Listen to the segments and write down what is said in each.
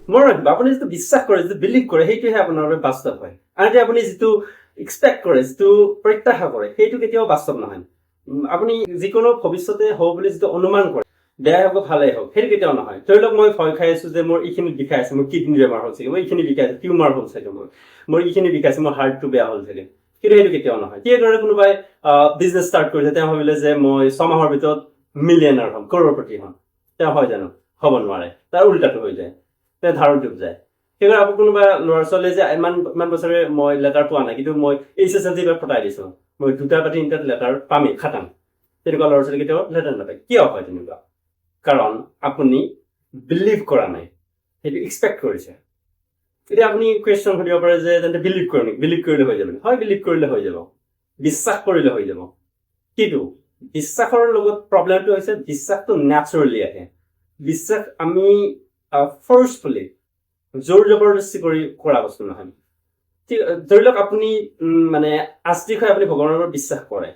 মনত ৰাখিব, আপুনি যিটো বিশ্বাস কৰে, যিটো বিলিভ কৰে, সেইটোহে আপোনাৰ বাবে বাস্তৱ হয়। আনহাতে আপুনি যিটো এক্সপেক্ট কৰে, যিটো প্ৰত্যাশা কৰে, সেইটো কেতিয়াও বাস্তৱ নহয়। আপুনি যিকোনো ভৱিষ্যতে হ'ব বুলি যিটো অনুমান কৰে, বেয়াই হওক ভালেই হওক, সেইটো কেতিয়াও নহয়। ধৰি লওক মই ভয় খাই আছো যে মোৰ এইখিনি বিষাই আছে, মোৰ কিডনী বেমাৰ হ'ল চাগে, মোৰ এইখিনি বিষাই আছে, টিউমাৰ হ'ল চাগে, মোৰ এইখিনি বিষাইছে, মোৰ হাৰ্টটো বেয়া হ'ল চাগে, কিন্তু সেইটো কেতিয়াও নহয়। সেইদৰে কোনোবাই বিজনেছ ষ্টাৰ্ট কৰিছে, তেওঁ ভাবিলে যে মই 6 মাহৰ ভিতৰত মিলিয়নাৰ হ'ম, কৰ'ৰপতি হ'ম, তেওঁ হয় জানো? হ'ব নোৱাৰে, তাৰ উল্টাটো হৈ যায়, তেওঁ ধাৰত ডুব যায়। সেইবাৰ আকৌ কোনোবা ল'ৰা ছোৱালীয়ে যে ইমান বছৰে মই লেটাৰ পোৱা নাই, কিন্তু মই HSLC ফটাই দিছো, মই 2টা বা 3টা লেটাৰ পামেই, খাটাম, তেনেকুৱা ল'ৰা ছোৱালী কেতিয়াও লেটাৰ নাপায়। কিয় হয় তেনেকুৱা? কাৰণ আপুনি বিলিভ কৰা নাই, সেইটো এক্সপেক্ট কৰিছে। এতিয়া আপুনি কুৱেশ্যন সুধিব পাৰে যে তেন্তে বিলিভ কৰোঁ নেকি? বিলিভ কৰিলে হৈ যাব। হয়, বিলিভ কৰিলে হৈ যাব, বিশ্বাস কৰিলে হৈ যাব। কিন্তু বিশ্বাসৰ লগত প্ৰব্লেমটো হৈছে বিশ্বাসটো নেচাৰেলি আহে। বিশ্বাস আমি ফৰ্চফুলি জোৰ জবৰদস্তি কৰি কৰা বস্তু নহয়। ঠিক ধৰি লওক আপুনি মানে আস্তিক হৈ আপুনি ভগৱানৰ ওপৰত বিশ্বাস কৰে,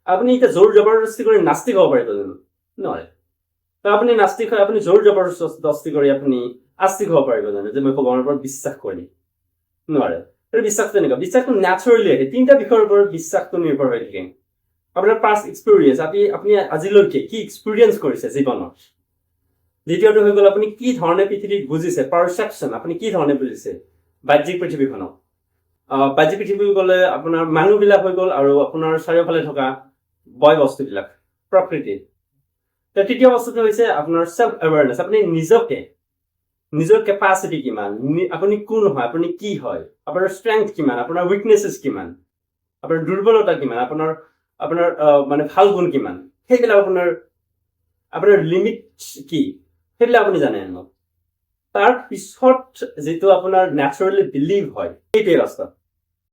আপুনি এতিয়া জোৰ জবৰদস্তি কৰি নাস্তিক হ'ব পাৰিব জানো? নহয়। আপুনি নাস্তিক হয়, আপুনি জোৰ জবৰদস্তি কৰি আপুনি আস্তিক হ'ব পাৰিব জানো যে মই ভগৱানৰ ওপৰত বিশ্বাস কৰিম? নোৱাৰে। সেইটো বিশ্বাসটো এনেকুৱা, বিশ্বাসটো নেচাৰেলি আহে। 3টা বিষয়ৰ ওপৰত বিশ্বাসটো নিৰ্ভৰ হৈ থাকে। আপোনাৰ পাষ্ট এক্সপিৰিয়েঞ্চ, আপুনি আজিলৈকে কি এক্সপিৰিয়েঞ্চ কৰিছে জীৱনত। দ্বিতীয়টো হৈ গ'ল আপুনি কি ধৰণে পৃথিৱীক বুজিছে, পাৰচেপশ্যন, আপুনি কি ধৰণে বুজিছে বাহ্যিক পৃথিৱীখনক। বাহ্যিক পৃথিৱী গ'লে আপোনাৰ মানুহবিলাক হৈ গ'ল আৰু আপোনাৰ চাৰিওফালে থকা বয় বস্তুবিলাক, প্ৰকৃতি। তৃতীয় বস্তুটো হৈছে আপোনাৰ চেল্ফ এৱাৰনেছ, আপুনি নিজৰ কেপাচিটি কিমান, আপুনি কোন হয়, আপুনি কি হয়, আপোনাৰ ষ্ট্ৰেংথ কিমান, আপোনাৰ উইকনেছেছ কিমান, আপোনাৰ দুৰ্বলতা কিমান, আপোনাৰ মানে ভাল গুণ কিমান, সেইবিলাক আপোনাৰ লিমিট কি, সেইবিলাক আপুনি জানে ন। তাৰ পিছত যিটো আপোনাৰ নেচাৰেলি বিলিভ হয়, সেইটোৱে বাস্তৱ।